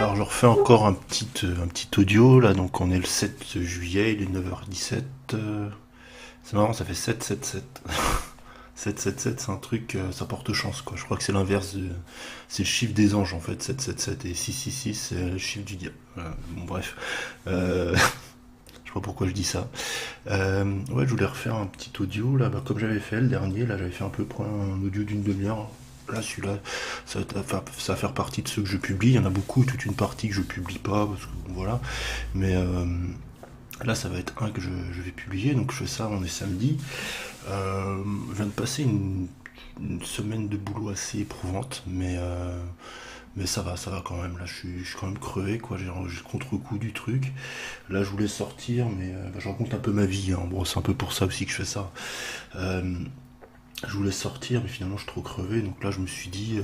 Alors je refais encore un petit audio là, donc on est le 7 juillet, il est 9h17. C'est marrant, ça fait 777. 777, c'est un truc, ça porte chance quoi. Je crois que c'est l'inverse c'est le chiffre des anges en fait, 777 et 666 c'est le chiffre du diable. Voilà. Bon bref. Je sais pas pourquoi je dis ça. Ouais, je voulais refaire un petit audio là, comme j'avais fait le dernier, là j'avais fait un peu près un audio d'une demi-heure. Là, celui-là, ça va faire partie de ceux que je publie. Il y en a beaucoup, toute une partie que je publie pas, parce que voilà. Mais là, ça va être un que je vais publier. Donc, je fais ça, on est samedi. Je viens de passer une semaine de boulot assez éprouvante, mais ça va quand même. Là, je suis quand même crevé, quoi. J'ai le contre-coup du truc. Là, je voulais sortir, mais je raconte un peu ma vie, hein. Bon, c'est un peu pour ça aussi que je fais ça. Euh, je voulais sortir, mais finalement je suis trop crevé. Donc là, je me suis dit,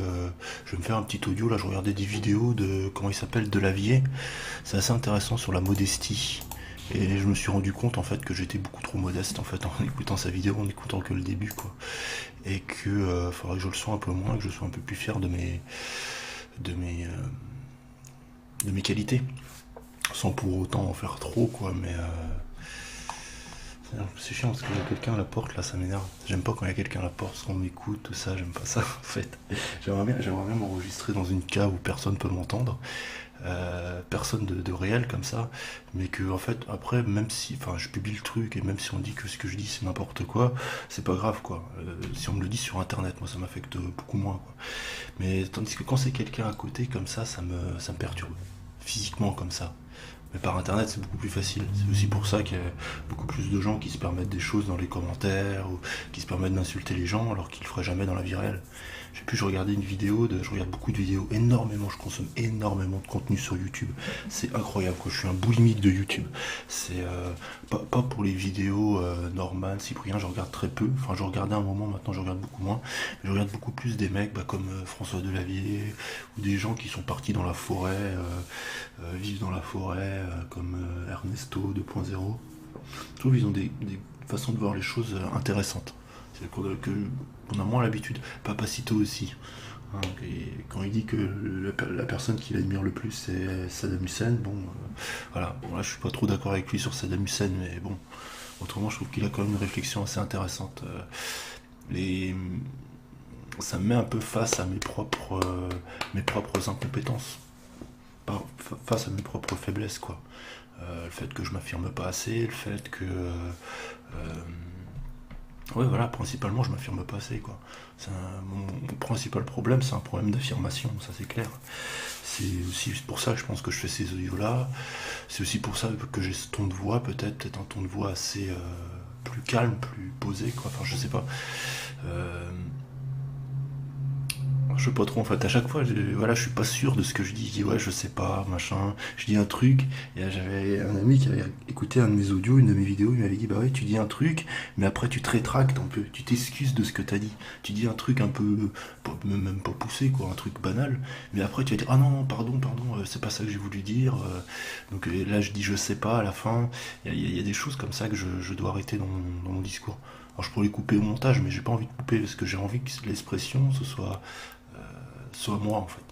je vais me faire un petit audio. Là, je regardais des vidéos de, comment il s'appelle, Delavier. C'est assez intéressant sur la modestie. Et je me suis rendu compte en fait que j'étais beaucoup trop modeste en fait en écoutant sa vidéo, en écoutant que le début quoi. Et que faudrait que je le sois un peu moins, que je sois un peu plus fier de mes, euh, de mes qualités, sans pour autant en faire trop quoi. Mais c'est chiant parce qu'il y a quelqu'un à la porte là, ça m'énerve. J'aime pas quand il y a quelqu'un à la porte, parce qu'on m'écoute, tout ça, j'aime pas ça en fait. J'aimerais bien m'enregistrer dans une cave où personne peut m'entendre, personne de réel comme ça, mais que en fait après, même si, enfin, je publie le truc et même si on dit que ce que je dis c'est n'importe quoi, c'est pas grave quoi. Si on me le dit sur internet, moi ça m'affecte beaucoup moins quoi. Mais tandis que quand c'est quelqu'un à côté comme ça me perturbe physiquement comme ça. Mais par internet, c'est beaucoup plus facile. C'est aussi pour ça qu'il y a beaucoup plus de gens qui se permettent des choses dans les commentaires ou qui se permettent d'insulter les gens alors qu'ils le feraient jamais dans la vie réelle. Je sais plus, je regarde beaucoup de vidéos, énormément, je consomme énormément de contenu sur YouTube. C'est incroyable, quoi. Je suis un boulimique de YouTube. C'est pas pour les vidéos normales, Cyprien, je regarde très peu. Enfin, je regardais un moment, maintenant je regarde beaucoup moins. Mais je regarde beaucoup plus des mecs comme François Delavier ou des gens qui sont partis dans la forêt, vivent dans la forêt, comme Ernesto 2.0. Je trouve qu'ils ont des façons de voir les choses intéressantes. C'est qu'on a moins l'habitude. Papacito aussi. Hein, et quand il dit que la personne qu'il admire le plus c'est Saddam Hussein, bon, voilà. Bon, là, je suis pas trop d'accord avec lui sur Saddam Hussein, mais bon, autrement, je trouve qu'il a quand même une réflexion assez intéressante. Les, Ça me met un peu face à mes propres incompétences, face à mes propres faiblesses, quoi. Le fait que je m'affirme pas assez, le fait que ouais, voilà, principalement, je m'affirme pas assez, quoi. Mon principal problème, c'est un problème d'affirmation, ça c'est clair. C'est aussi pour ça que je pense que je fais ces audios-là. C'est aussi pour ça que j'ai ce ton de voix, peut-être un ton de voix assez plus calme, plus posé, quoi. Enfin, je sais pas. Euh, je sais pas trop en fait, à chaque fois, voilà, je suis pas sûr de ce que je dis. Je dis ouais, je sais pas, machin. Je dis un truc, et là, j'avais un ami qui avait écouté un de mes audios, une de mes vidéos, il m'avait dit bah ouais, tu dis un truc, mais après tu te rétractes un peu, tu t'excuses de ce que t'as dit. Tu dis un truc un peu, même pas poussé quoi, un truc banal, mais après tu vas dire ah non, pardon, c'est pas ça que j'ai voulu dire. Donc là, je dis je sais pas à la fin. Il y a des choses comme ça que je dois arrêter dans mon discours. Alors je pourrais les couper au montage, mais j'ai pas envie de couper parce que j'ai envie que l'expression ce soit moi en fait.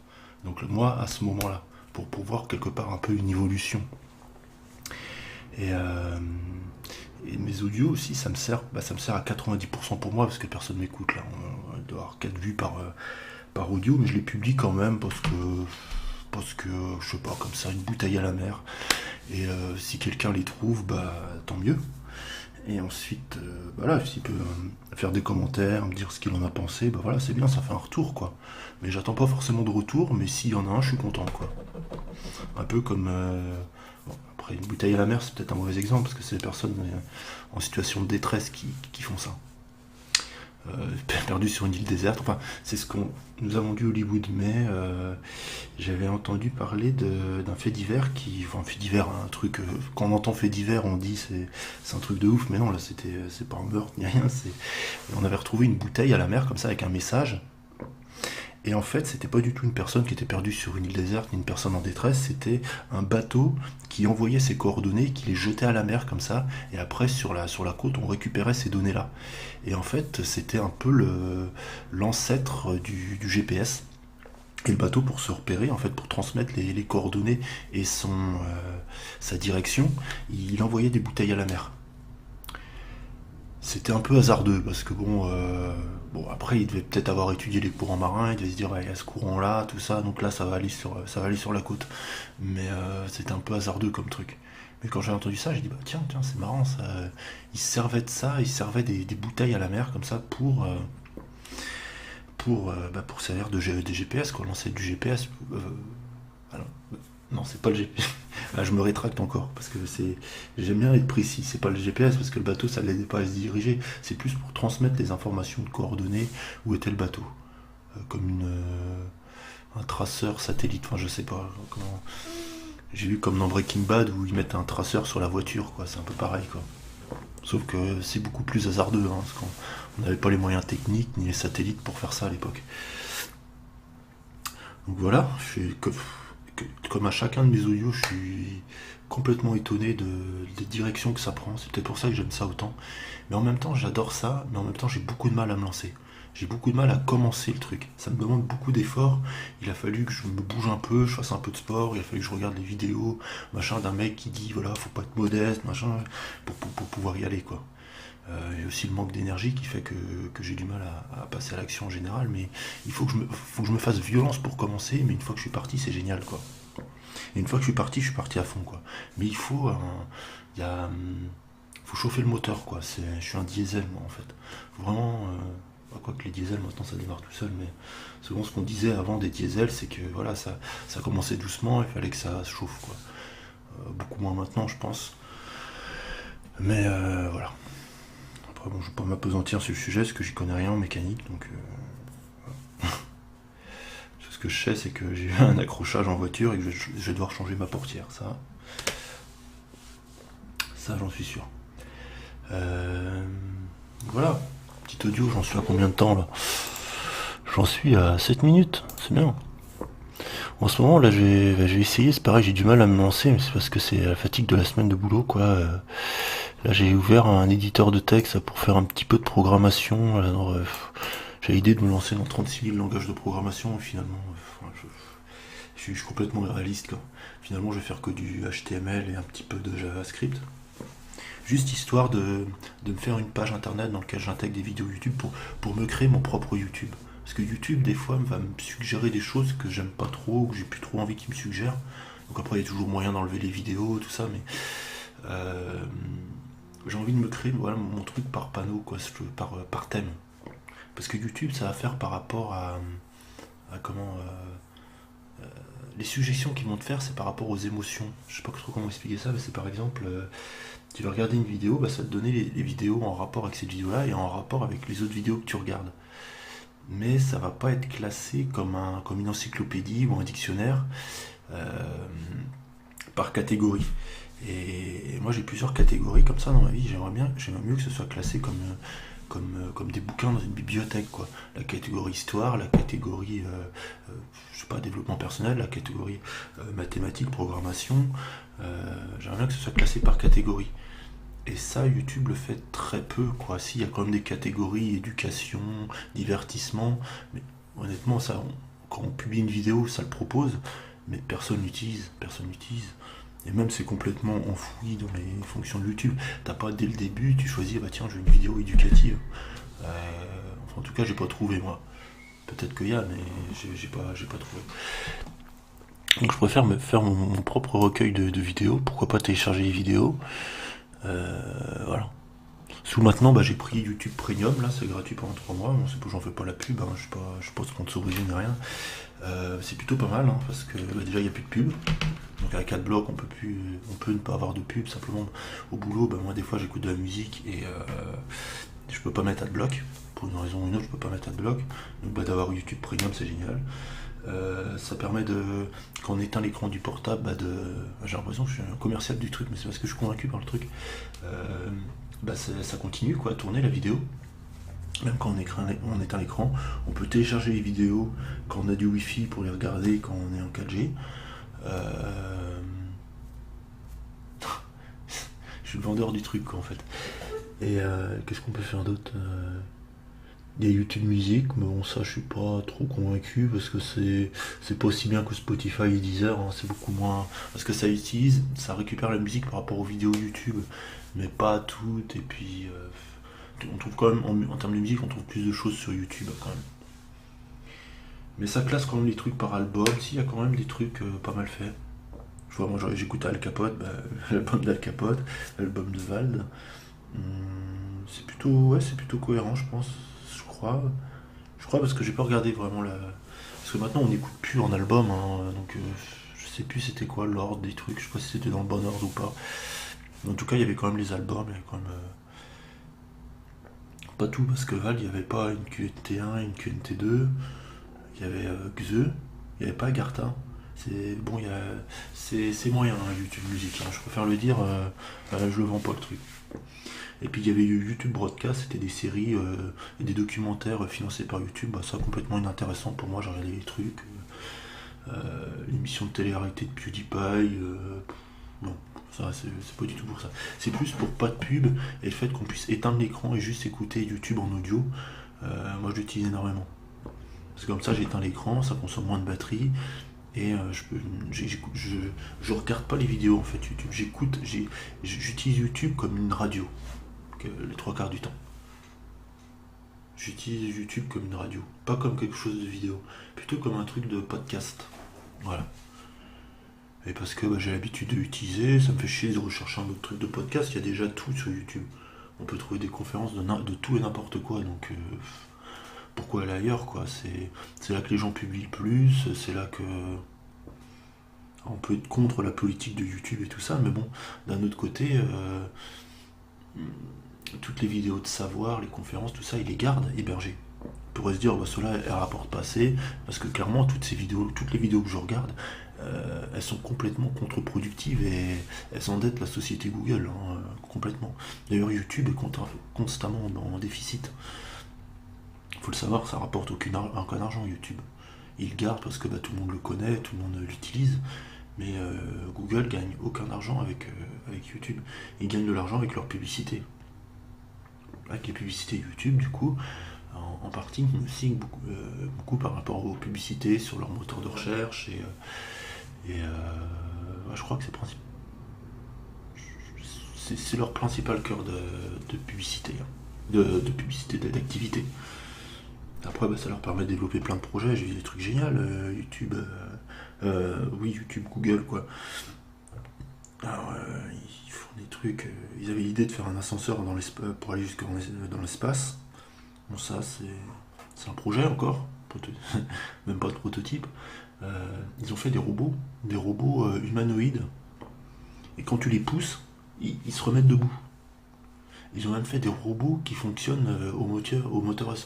Donc moi à ce moment-là, pour voir quelque part un peu une évolution. Et, euh, et mes audios aussi, ça me sert à 90% pour moi parce que personne m'écoute là. On doit avoir 4 vues par audio, mais je les publie quand même parce que je sais pas, comme ça, une bouteille à la mer. Et si quelqu'un les trouve, bah tant mieux. Et ensuite, voilà, s'il peut faire des commentaires, me dire ce qu'il en a pensé, bah voilà, c'est bien, ça fait un retour, quoi. Mais j'attends pas forcément de retour, mais s'il y en a un, je suis content, quoi. Un peu comme... bon, après, une bouteille à la mer, c'est peut-être un mauvais exemple, parce que c'est les personnes en situation de détresse qui font ça. Perdu sur une île déserte. Enfin, c'est ce qu'on nous avons dit Hollywood, mais j'avais entendu parler d'un fait divers enfin, fait divers, un truc. Quand on entend fait divers, on dit c'est un truc de ouf, mais non, là c'est pas un meurtre ni rien. On avait retrouvé une bouteille à la mer comme ça avec un message. Et en fait, c'était pas du tout une personne qui était perdue sur une île déserte, ni une personne en détresse, c'était un bateau qui envoyait ses coordonnées, qui les jetait à la mer comme ça, et après sur la côte, on récupérait ces données-là. Et en fait, c'était un peu l'ancêtre du GPS. Et le bateau, pour se repérer, en fait, pour transmettre les coordonnées et sa direction, il envoyait des bouteilles à la mer. C'était un peu hasardeux parce que bon après il devait peut-être avoir étudié les courants marins, il devait se dire ouais, il y a ce courant-là, tout ça, donc là ça va aller sur la côte. Mais c'était un peu hasardeux comme truc. Mais quand j'ai entendu ça, j'ai dit bah tiens, c'est marrant ça. Il se servait de ça, il se servait des bouteilles à la mer comme ça pour servir des GPS, quoi, lancer du GPS. Alors, non, c'est pas le GPS. Ah, je me rétracte encore parce que j'aime bien être précis. C'est pas le GPS parce que le bateau ça l'aidait pas à se diriger. C'est plus pour transmettre les informations de coordonnées où était le bateau, comme un traceur satellite. Enfin, je sais pas comment. J'ai vu comme dans Breaking Bad où ils mettent un traceur sur la voiture, quoi. C'est un peu pareil, quoi. Sauf que c'est beaucoup plus hasardeux, hein, parce qu'on n'avait pas les moyens techniques ni les satellites pour faire ça à l'époque. Donc voilà, comme à chacun de mes audios, je suis complètement étonné des directions que ça prend. C'est peut-être pour ça que j'aime ça autant. Mais en même temps, j'adore ça, mais en même temps, j'ai beaucoup de mal à me lancer. J'ai beaucoup de mal à commencer le truc. Ça me demande beaucoup d'efforts. Il a fallu que je me bouge un peu, je fasse un peu de sport. Il a fallu que je regarde les vidéos, machin, d'un mec qui dit voilà, faut pas être modeste, machin, pour pouvoir y aller, quoi. Il y a aussi le manque d'énergie qui fait que j'ai du mal à passer à l'action en général, mais faut que je me fasse violence pour commencer, mais une fois que je suis parti, c'est génial, quoi. Et une fois que je suis parti à fond, quoi. Mais il y a, faut chauffer le moteur, quoi. Je suis un diesel, moi, en fait. Faut vraiment, quoi que les diesels, maintenant, ça démarre tout seul, mais souvent, ce qu'on disait avant des diesels, c'est que, voilà, ça commençait doucement, il fallait que ça se chauffe, quoi. Beaucoup moins maintenant, je pense. Mais voilà. Après, bon, je ne vais pas m'apesantir sur le sujet, parce que j'y connais rien en mécanique, donc ce que je sais, c'est que j'ai eu un accrochage en voiture et que je vais devoir changer ma portière. Ça j'en suis sûr. Voilà. Petit audio, j'en suis à combien de temps là? J'en suis à 7 minutes, c'est bien. En ce moment là, j'ai essayé, c'est pareil, j'ai du mal à me lancer, mais c'est parce que c'est la fatigue de la semaine de boulot, quoi. Là, j'ai ouvert un éditeur de texte pour faire un petit peu de programmation. Alors, j'ai l'idée de me lancer dans 36 000 langages de programmation, et finalement, je suis complètement réaliste, quoi. Finalement, je vais faire que du HTML et un petit peu de JavaScript. Juste histoire de me faire une page internet dans laquelle j'intègre des vidéos YouTube pour me créer mon propre YouTube. Parce que YouTube, des fois, va me suggérer des choses que j'aime pas trop, ou que j'ai plus trop envie qu'il me suggère. Donc après, il y a toujours moyen d'enlever les vidéos, tout ça, mais j'ai envie de me créer, voilà, mon truc par panneau, quoi, par thème. Parce que YouTube, ça va faire par rapport à comment. Les suggestions qu'ils vont te faire, c'est par rapport aux émotions. Je sais pas trop comment expliquer ça, mais c'est par exemple, tu vas regarder une vidéo, bah, ça va te donner les vidéos en rapport avec cette vidéo-là et en rapport avec les autres vidéos que tu regardes. Mais ça va pas être classé comme une encyclopédie ou un dictionnaire par catégorie. Et moi j'ai plusieurs catégories comme ça dans ma vie. J'aimerais mieux que ce soit classé comme des bouquins dans une bibliothèque, quoi. La catégorie histoire, la catégorie je sais pas, développement personnel, la catégorie mathématiques, programmation. J'aimerais bien que ce soit classé par catégorie. Et ça, YouTube le fait très peu, quoi. Si, il y a quand même des catégories éducation, divertissement, mais honnêtement, quand on publie une vidéo, ça le propose, mais personne n'utilise. Et même c'est complètement enfoui dans les fonctions de YouTube. T'as pas dès le début, tu choisis, bah tiens, j'ai une vidéo éducative. Enfin, en tout cas, j'ai pas trouvé, moi. Peut-être qu'il y a, mais j'ai pas trouvé. Donc je préfère me faire mon propre recueil de vidéos. Pourquoi pas télécharger les vidéos. Voilà. Sous maintenant, bah, j'ai pris YouTube Premium, là c'est gratuit pendant 3 mois. Bon, c'est pour j'en fais pas la pub, hein, je suis pas sponsorisé ni rien. C'est plutôt pas mal, hein, parce que bah, déjà il n'y a plus de pub. Donc avec AdBlock on peut ne pas avoir de pub. Simplement au boulot, bah, moi des fois j'écoute de la musique et je peux pas mettre AdBlock. Pour une raison ou une autre, je peux pas mettre AdBlock. Donc bah, d'avoir YouTube Premium, c'est génial. Ça permet quand on éteint l'écran du portable, j'ai l'impression que je suis un commercial du truc, mais c'est parce que je suis convaincu par le truc. Ça continue, quoi, à tourner la vidéo. Même quand on éteint l'écran, on peut télécharger les vidéos quand on a du wifi pour les regarder quand on est en 4G. Je suis le vendeur du truc, quoi, en fait. Et qu'est-ce qu'on peut faire d'autre? Il y a YouTube Music, mais bon, ça, je suis pas trop convaincu parce que c'est pas aussi bien que Spotify et Deezer, hein, c'est beaucoup moins. Parce que ça récupère la musique par rapport aux vidéos YouTube, mais pas toutes. Et puis, on trouve quand même, en termes de musique, on trouve plus de choses sur YouTube quand même. Mais ça classe quand même les trucs par album, s'il y a quand même des trucs pas mal faits. Je vois, moi j'écoute Al Capote, bah, l'album d'Al Capote, l'album de Vald. C'est plutôt cohérent, je pense, je crois. Je crois parce que j'ai pas regardé vraiment la. Parce que maintenant on n'écoute plus en album, hein, donc je sais plus c'était quoi l'ordre des trucs, je sais pas si c'était dans le bon ordre ou pas. Mais en tout cas, il y avait quand même les albums, il y avait quand même. Pas tout, parce que Val, il n'y avait pas une QNT1 et une QNT2, il y avait Xe, il n'y avait pas Agartha. C'est bon, c'est moyen hein, YouTube Music, hein, je préfère le dire, je le vends pas le truc. Et puis il y avait eu YouTube Broadcast, c'était des séries et des documentaires financés par YouTube, bah, ça complètement inintéressant pour moi, j'ai regardé les trucs. L'émission de télé-réalité de PewDiePie, non, ça c'est pas du tout pour ça. C'est plus pour pas de pub et le fait qu'on puisse éteindre l'écran et juste écouter YouTube en audio, moi je l'utilise énormément. Parce que comme ça j'éteins l'écran, ça consomme moins de batterie et je regarde pas les vidéos en fait YouTube, j'utilise YouTube comme une radio, les trois quarts du temps. J'utilise YouTube comme une radio, pas comme quelque chose de vidéo, plutôt comme un truc de podcast. Voilà. Et parce que bah, j'ai l'habitude de l'utiliser, ça me fait chier de rechercher un autre truc de podcast, il y a déjà tout sur YouTube. On peut trouver des conférences de tout et n'importe quoi, donc pourquoi aller ailleurs quoi. C'est là que les gens publient plus, c'est là que on peut être contre la politique de YouTube et tout ça, mais bon, d'un autre côté, toutes les vidéos de savoir, les conférences, tout ça, ils les gardent hébergées. On pourrait se dire, bah, cela, elle rapporte pas assez, parce que clairement, toutes les vidéos que je regarde, elles sont complètement contre-productives et elles endettent la société Google, hein, complètement. D'ailleurs, YouTube est constamment en déficit. Faut le savoir, ça rapporte aucun argent YouTube. Ils le gardent parce que bah, tout le monde le connaît, tout le monde l'utilise, mais Google gagne aucun argent avec YouTube. Ils gagnent de l'argent avec leur publicité. Avec les publicités YouTube, du coup, en partie, ils me signent beaucoup par rapport aux publicités sur leur moteur de recherche ouais, je crois que c'est leur principal cœur de publicité, hein, de publicité, d'activité. Après, bah, ça leur permet de développer plein de projets. J'ai vu des trucs géniaux, YouTube, oui, YouTube, Google, quoi. Alors, ils font des trucs. Ils avaient l'idée de faire un ascenseur pour aller jusque dans l'espace. Bon, ça, c'est un projet encore, même pas de prototype. Ils ont fait des robots humanoïdes, et quand tu les pousses, ils se remettent debout. Ils ont même fait des robots qui fonctionnent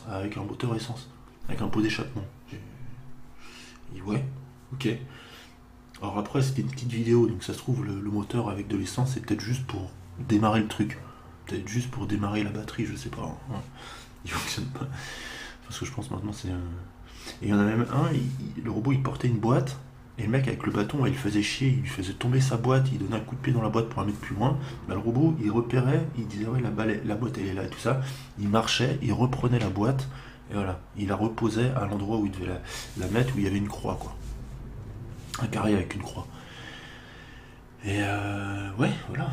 avec un moteur essence, avec un pot d'échappement. Ouais, ok. Alors après, c'était une petite vidéo, donc ça se trouve, le moteur avec de l'essence, c'est peut-être juste pour démarrer le truc. Peut-être juste pour démarrer la batterie, je sais pas. Hein. Il fonctionne pas. Parce que je pense maintenant c'est. Et il y en a même un, le robot il portait une boîte, et le mec avec le bâton, il faisait chier, il lui faisait tomber sa boîte, il donnait un coup de pied dans la boîte pour la mettre plus loin. Bah, le robot il repérait, il disait ouais la boîte elle est là et tout ça. Il marchait, il reprenait la boîte, et voilà, il la reposait à l'endroit où il devait la mettre, où il y avait une croix quoi. Un carré avec une croix. Et ouais, voilà.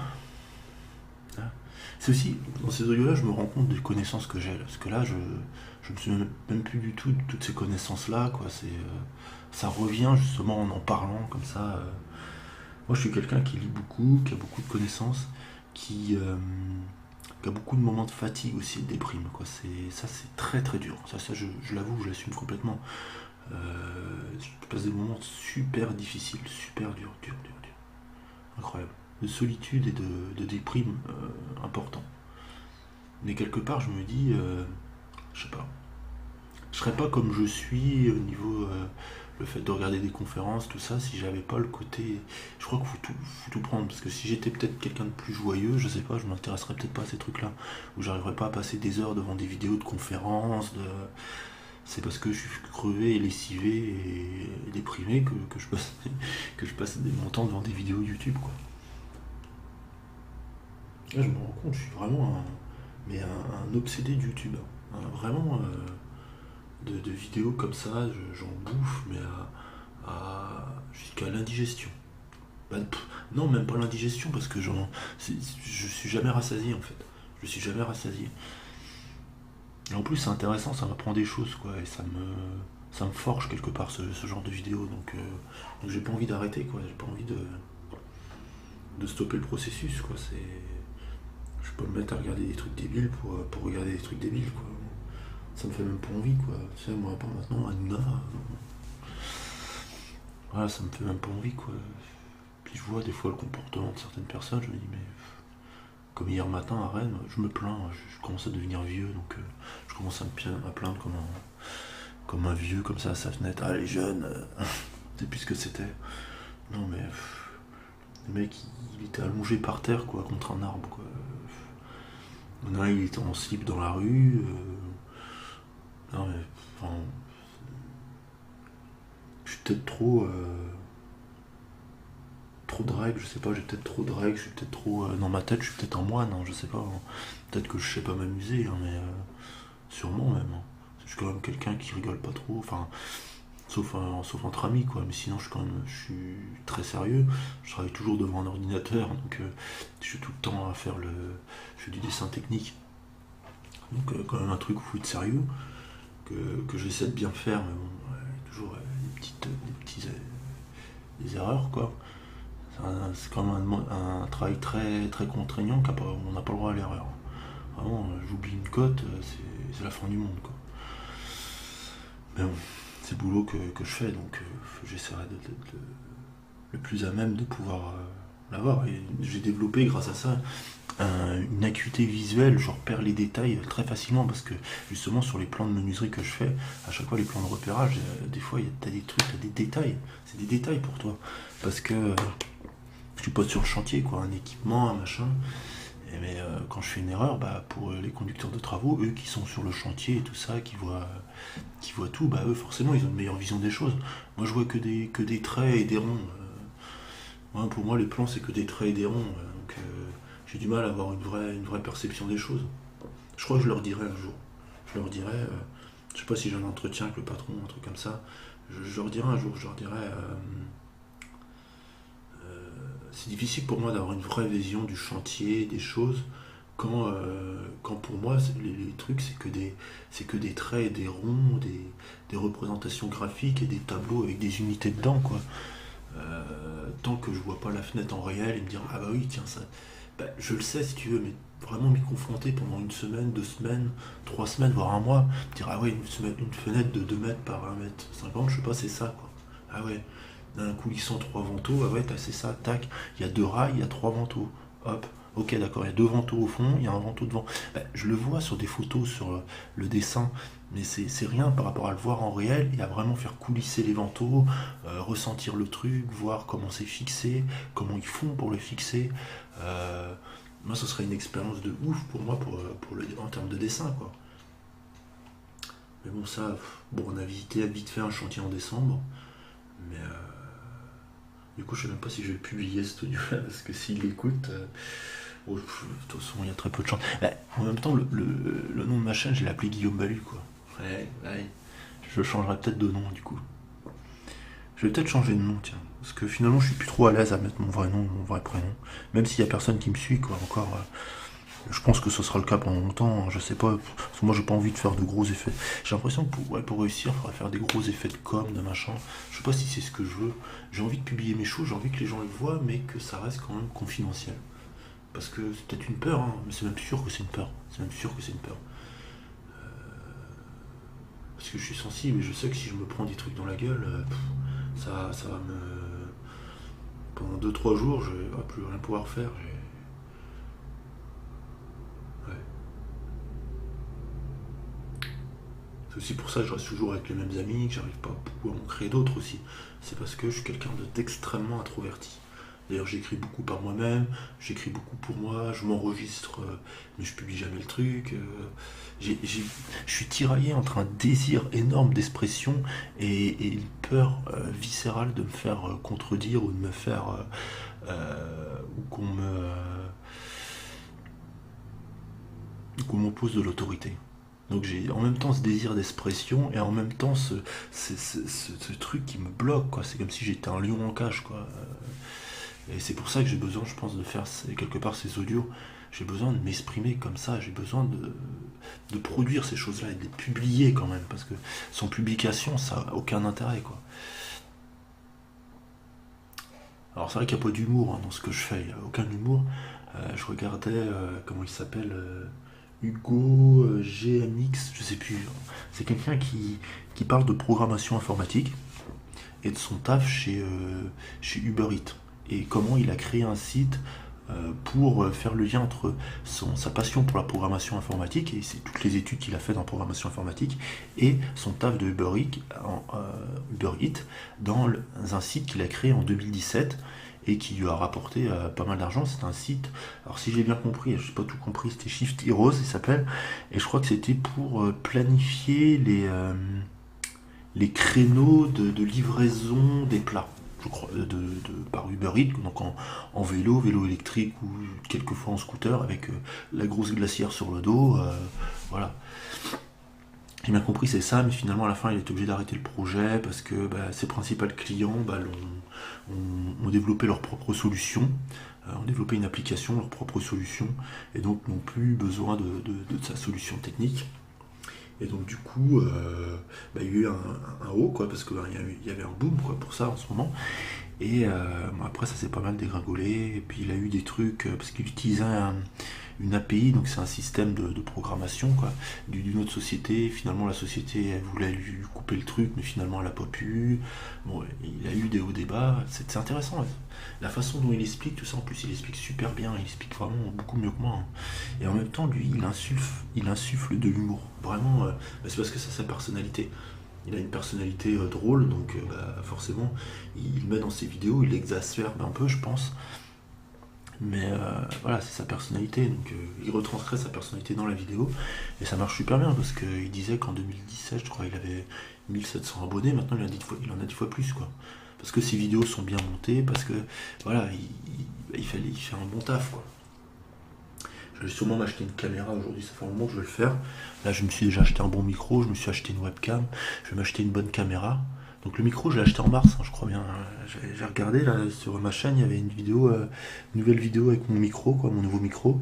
C'est aussi, dans ces audios-là, je me rends compte des connaissances que j'ai. Parce que là, je me souviens même plus du tout de toutes ces connaissances-là. Quoi. Ça revient justement en parlant comme ça. Moi, je suis quelqu'un qui lit beaucoup, qui a beaucoup de connaissances, qui a beaucoup de moments de fatigue aussi, de déprime. Quoi. Ça, c'est très très dur. Ça je l'avoue, je l'assume complètement. Je passe des moments super difficiles, super durs, dur. Incroyable. De solitude et de déprime important. Mais quelque part, je me dis, je sais pas, je serais pas comme je suis au niveau le fait de regarder des conférences, tout ça, si j'avais pas le côté. Je crois qu'il faut tout prendre, parce que si j'étais peut-être quelqu'un de plus joyeux, je sais pas, je m'intéresserais peut-être pas à ces trucs-là, où j'arriverais pas à passer des heures devant des vidéos de conférences, c'est parce que je suis crevé et lessivé et déprimé que que je passe mon temps devant des vidéos YouTube, quoi. Là, je me rends compte, je suis vraiment un obsédé de YouTube. Vraiment, de vidéos comme ça, j'en bouffe, mais jusqu'à l'indigestion. Bah, non, même pas l'indigestion, parce que je suis jamais rassasié en fait. Je suis jamais rassasié. Et en plus, c'est intéressant, ça m'apprend des choses, quoi, et ça me forge quelque part ce genre de vidéo. Donc j'ai pas envie d'arrêter, quoi. J'ai pas envie de stopper le processus, quoi. Je peux me mettre à regarder des trucs débiles pour regarder des trucs débiles, quoi. Ça me fait même pas envie, quoi. Tu sais, moi, pas maintenant, Hanouna, voilà, ça me fait même pas envie, quoi. Puis je vois des fois le comportement de certaines personnes, je me dis, mais comme hier matin à Rennes, je me plains, je commence à devenir vieux, donc je commence à plaindre comme un vieux, comme ça à sa fenêtre. Ah, les jeunes, c'est plus ce que c'était. Non, mais le mec, il était allongé par terre, quoi, contre un arbre, quoi. Il y en a un, il était en slip dans la rue. Non, mais, enfin, je suis peut-être trop drague, je sais pas, j'ai peut-être trop drague, je suis peut-être trop. Dans ma tête, je suis peut-être un moine, hein, je sais pas. Hein. Peut-être que je sais pas m'amuser, hein, mais sûrement même. Hein. Je suis quand même quelqu'un qui rigole pas trop, enfin, sauf entre amis, quoi. Mais sinon, je suis très sérieux. Je travaille toujours devant un ordinateur, donc je suis tout le temps à faire je fais du dessin technique. Donc, quand même un truc où il faut être sérieux, que j'essaie de bien faire, mais bon, ouais, toujours des erreurs, quoi. C'est quand même un travail très, très contraignant, on n'a pas le droit à l'erreur. Vraiment, j'oublie une cote, c'est la fin du monde, quoi. Mais bon, c'est le boulot que je fais, donc j'essaierai d'être le plus à même de pouvoir l'avoir. Et j'ai développé grâce à ça une acuité visuelle, je repère les détails très facilement parce que justement sur les plans de menuiserie que je fais, à chaque fois les plans de repérage, des fois t'as des trucs, t'as des détails, c'est des détails pour toi. Parce que tu poses sur le chantier, quoi, un équipement, un machin. Mais quand je fais une erreur, bah, pour les conducteurs de travaux, eux qui sont sur le chantier et tout ça, qui voient tout, bah eux forcément ils ont une meilleure vision des choses. Moi je vois que des traits et des ronds. Pour moi les plans c'est que des traits et des ronds. Donc j'ai du mal à avoir une vraie perception des choses. Je crois que je leur dirai un jour. Je leur dirai, je sais pas si j'ai un entretien avec le patron, un truc comme ça. Je leur dirai un jour, je leur dirai. C'est difficile pour moi d'avoir une vraie vision du chantier, des choses, quand pour moi les trucs c'est que des traits, des ronds, des représentations graphiques et des tableaux avec des unités dedans, quoi. Tant que je vois pas la fenêtre en réel et me dire ah bah oui tiens ça, bah, je le sais si tu veux, mais vraiment m'y confronter pendant une semaine, 2 semaines, 3 semaines, voire un mois, me dire ah ouais une fenêtre de 2 mètres par 1 mètre 50, je sais pas, c'est ça, quoi. Ah ouais, d'un coulissant 3 vantaux, ah ouais c'est ça, tac, il y a 2 rails, il y a 3 vantaux, hop. Ok, d'accord, il y a 2 vantaux au fond, il y a un vantau devant. Bah, je le vois sur des photos, sur le dessin, mais c'est rien par rapport à le voir en réel et à vraiment faire coulisser les vantaux, ressentir le truc, voir comment c'est fixé, comment ils font pour le fixer. Euh, Moi, ce serait une expérience de ouf pour moi en termes de dessin, quoi. Mais bon, ça, bon, on a visité vite fait un chantier en décembre, mais du coup, je sais même pas si je vais publier cet audio-là, parce que s'il l'écoute, de toute façon, il y a très peu de chance. Bah, en même temps, le nom de ma chaîne, je l'ai appelé Guillaume Balu, quoi. Ouais, ouais. Je changerai peut-être de nom, du coup. Je vais peut-être changer de nom, tiens. Parce que finalement, je suis plus trop à l'aise à mettre mon vrai nom, mon vrai prénom. Même s'il y a personne qui me suit, quoi, encore. Je pense que ce sera le cas pendant longtemps, hein, je sais pas. Parce que moi, j'ai pas envie de faire de gros effets. J'ai l'impression que pour réussir, il faudrait faire des gros effets de com, de machin. Je sais pas si c'est ce que je veux. J'ai envie de publier mes choses, j'ai envie que les gens le voient, mais que ça reste quand même confidentiel. Parce que c'est peut-être une peur, hein, mais c'est même sûr que c'est une peur. C'est même sûr que c'est une peur. Parce que je suis sensible et je sais que si je me prends des trucs dans la gueule, ça va me. Pendant 2 3 jours, je vais plus rien pouvoir faire. Ouais. C'est aussi pour ça que je reste toujours avec les mêmes amis, que j'arrive pas à pouvoir en créer d'autres aussi. C'est parce que je suis quelqu'un d'extrêmement introverti. D'ailleurs, j'écris beaucoup par moi-même, j'écris beaucoup pour moi, je m'enregistre, mais je publie jamais le truc. Je suis tiraillé entre un désir énorme d'expression et une peur viscérale de me faire contredire ou de me faire. Ou qu'on m'oppose de l'autorité. Donc j'ai en même temps ce désir d'expression et en même temps ce truc qui me bloque, quoi. C'est comme si j'étais un lion en cage, quoi. Et c'est pour ça que j'ai besoin, je pense, de faire quelque part ces audios. J'ai besoin de m'exprimer comme ça, j'ai besoin de produire ces choses-là et de les publier quand même, parce que sans publication, ça n'a aucun intérêt, quoi. Alors c'est vrai qu'il n'y a pas d'humour, hein, dans ce que je fais, il n'y a aucun humour. Je regardais, comment il s'appelle, Hugo GMX, je sais plus. C'est quelqu'un qui parle de programmation informatique et de son taf chez Uber Eats. Et comment il a créé un site pour faire le lien entre sa passion pour la programmation informatique, et c'est toutes les études qu'il a fait dans la programmation informatique, et son taf de Uber Eats dans un site qu'il a créé en 2017 et qui lui a rapporté pas mal d'argent. C'est un site, alors si j'ai bien compris, je n'ai pas tout compris, c'était Shift Heroes il s'appelle, et je crois que c'était pour planifier les créneaux de livraison des plats, je crois, par Uber Eats, donc en vélo électrique ou quelquefois en scooter avec la grosse glacière sur le dos. Voilà. J'ai bien compris, c'est ça, mais finalement à la fin il est obligé d'arrêter le projet parce que ses principaux clients ont développé leur propre solution, ont développé une application, leur propre solution, et donc n'ont plus besoin de sa solution technique. Et donc du coup, il y a eu un haut, quoi, parce qu'il y avait un boom, quoi, pour ça en ce moment. Et après ça s'est pas mal dégringolé, et puis il a eu des trucs, parce qu'il utilisait une API, donc c'est un système de programmation, quoi, d'une autre société. Finalement la société elle voulait lui couper le truc, mais finalement elle a pas pu. Bon, il a eu des hauts débats, c'est intéressant. Ouais. La façon dont il explique tout ça, en plus il explique super bien, il explique vraiment beaucoup mieux que moi, hein. Et en même temps lui il insuffle de l'humour. Vraiment, c'est parce que c'est sa personnalité. Il a une personnalité drôle, donc forcément, il met dans ses vidéos, il l'exacerbe un peu, je pense. Mais voilà, c'est sa personnalité, donc il retranscrit sa personnalité dans la vidéo, et ça marche super bien, parce qu'il disait qu'en 2017, je crois, il avait 1700 abonnés, maintenant il en a 10 fois plus, quoi. Parce que ses vidéos sont bien montées, parce que, voilà, il fait un bon taf, quoi. Je vais sûrement m'acheter une caméra aujourd'hui, ça fait un moment que je vais le faire. Là, je me suis déjà acheté un bon micro, je me suis acheté une webcam, je vais m'acheter une bonne caméra. Donc le micro, je l'ai acheté en mars, hein, je crois bien. J'ai regardé là sur ma chaîne, il y avait une nouvelle vidéo avec mon micro, quoi, mon nouveau micro.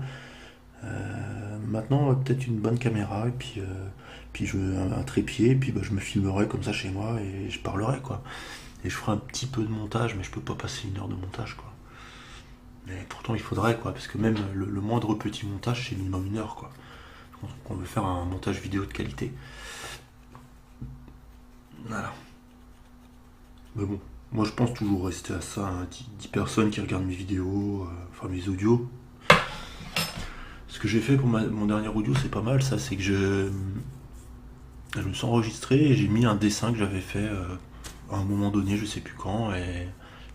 Maintenant, peut-être une bonne caméra, et puis un trépied, et puis je me filmerai comme ça chez moi et je parlerai, quoi. Et je ferai un petit peu de montage, mais je peux pas passer 1 heure de montage, quoi. Mais pourtant il faudrait, quoi, parce que même le moindre petit montage c'est minimum 1 heure, quoi. Donc on veut faire un montage vidéo de qualité. Voilà. Mais bon, moi je pense toujours rester à ça, hein, 10 personnes qui regardent mes vidéos, enfin mes audios. Ce que j'ai fait pour mon dernier audio c'est pas mal, ça, c'est que je me suis enregistré et j'ai mis un dessin que j'avais fait à un moment donné, je sais plus quand, et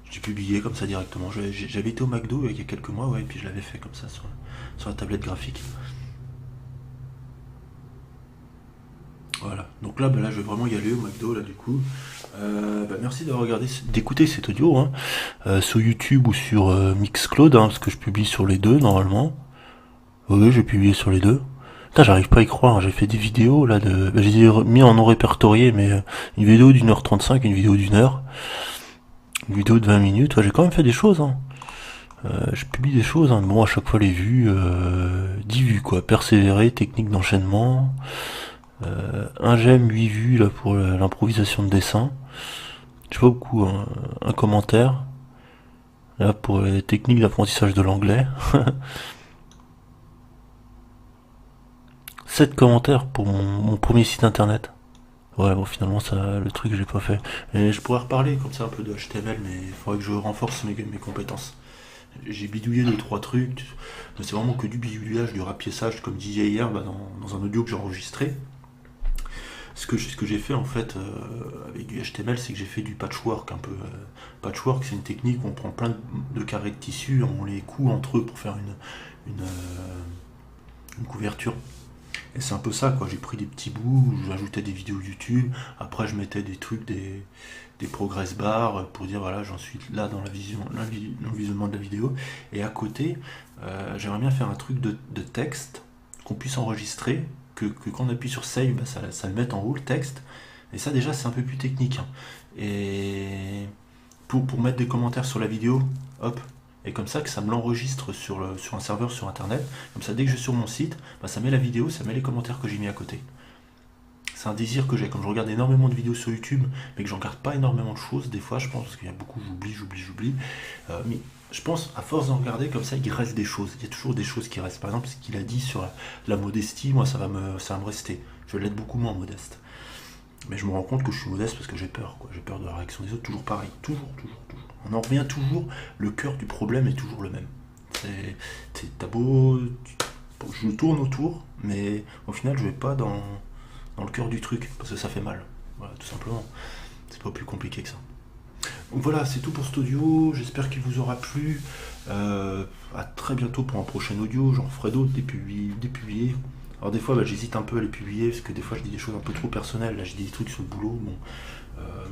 j'ai publié comme ça directement. J'avais été au McDo il y a quelques mois, ouais, et puis je l'avais fait comme ça sur la tablette graphique. Voilà. Donc là, je vais vraiment y aller au McDo, là, du coup. Merci d'avoir d'écouter cet audio, hein, sur YouTube ou sur Mixcloud, hein, parce que je publie sur les deux, normalement. Oui, j'ai publié sur les deux. Putain, j'arrive pas à y croire, hein. J'ai fait des vidéos, là, j'ai mis en non répertorié, mais une vidéo d'1h35, une vidéo d'1 heure, une vidéo de 20 minutes. Ouais, j'ai quand même fait des choses, hein. Je publie des choses, hein. Bon, à chaque fois les vues, 10 vues, quoi. Persévérer, technique d'enchaînement. 1 j'aime, 8 vues, là, pour l'improvisation de dessin. Je sais pas beaucoup, hein. Un commentaire. Là, pour les techniques d'apprentissage de l'anglais. 7 commentaires pour mon premier site internet. Ouais, bon, finalement, ça, le truc, j'ai pas fait. Et je pourrais reparler comme ça un peu de HTML, mais il faudrait que je renforce mes compétences. J'ai bidouillé 2 3 trucs, mais c'est vraiment que du bidouillage, du rapiessage, comme disais hier dans un audio que j'ai enregistré. Ce que j'ai fait en fait avec du HTML, c'est que j'ai fait du patchwork un peu. Patchwork, c'est une technique où on prend plein de carrés de tissu, on les coud entre eux pour faire une couverture. Et c'est un peu ça, quoi. J'ai pris des petits bouts, j'ajoutais des vidéos YouTube, après je mettais des trucs, des progress bars pour dire voilà, j'en suis là dans le visionnement de la vidéo. Et à côté, j'aimerais bien faire un truc de texte qu'on puisse enregistrer, que quand on appuie sur Save, bah, ça le met en haut, le texte. Et ça déjà c'est un peu plus technique, hein. Et pour mettre des commentaires sur la vidéo, hop, et comme ça que ça me l'enregistre sur un serveur sur internet. Comme ça dès que je suis sur mon site, bah, ça met la vidéo, ça met les commentaires que j'ai mis à côté. C'est un désir que j'ai, comme je regarde énormément de vidéos sur YouTube, mais que j'en garde pas énormément de choses, des fois je pense, parce qu'il y a beaucoup, j'oublie. Mais je pense, à force d'en regarder comme ça, il reste des choses. Il y a toujours des choses qui restent. Par exemple, ce qu'il a dit sur la modestie, moi ça va me rester. Je vais l'être beaucoup moins modeste. Mais je me rends compte que je suis modeste parce que j'ai peur, quoi. J'ai peur de la réaction des autres, toujours pareil. Toujours. On en revient toujours, le cœur du problème est toujours le même. T'as beau. Je tourne autour, mais au final je vais pas dans le cœur du truc, parce que ça fait mal. Voilà, tout simplement. C'est pas plus compliqué que ça. Donc voilà, c'est tout pour cet audio. J'espère qu'il vous aura plu. À très bientôt pour un prochain audio. J'en ferai d'autres, des publiés. Alors des fois, bah, j'hésite un peu à les publier, parce que des fois, je dis des choses un peu trop personnelles. Là, je dis des trucs sur le boulot. Bon,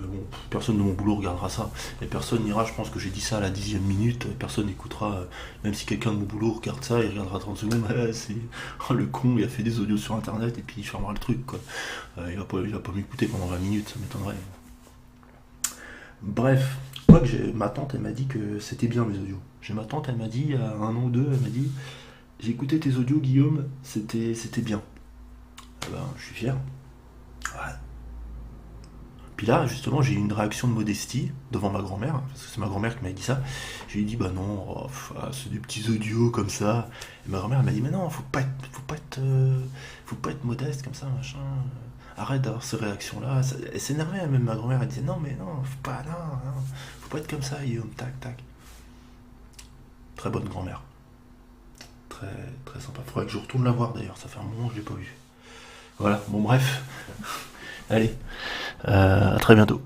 mais bon, personne de mon boulot regardera ça. Et personne n'ira, je pense que j'ai dit ça à la 10e minute. Personne n'écoutera, même si quelqu'un de mon boulot regarde ça, il regardera 30 secondes. C'est le con, il a fait des audios sur internet et puis il fermera le truc, quoi. Il va pas m'écouter pendant 20 minutes, ça m'étonnerait. Bref, moi que ma tante elle m'a dit que c'était bien mes audios. J'ai ma tante, elle m'a dit, il y a un an ou deux, elle m'a dit, j'ai écouté tes audios Guillaume, c'était bien. Eh ben, je suis fier. Ouais. Puis là, justement, j'ai eu une réaction de modestie devant ma grand-mère, parce que c'est ma grand-mère qui m'a dit ça. J'ai dit, bah non, oh, c'est des petits audios comme ça. Et ma grand-mère m'a dit, mais non, faut pas être modeste comme ça, machin. Arrête d'avoir ces réactions-là. Elle s'énervait, même ma grand-mère, elle disait, non, mais non, faut pas être comme ça, Guillaume, tac, tac. Très bonne grand-mère. Très, très sympa. Faudrait que je retourne la voir d'ailleurs, ça fait un moment que je l'ai pas vue. Voilà, bon bref. Allez, à très bientôt.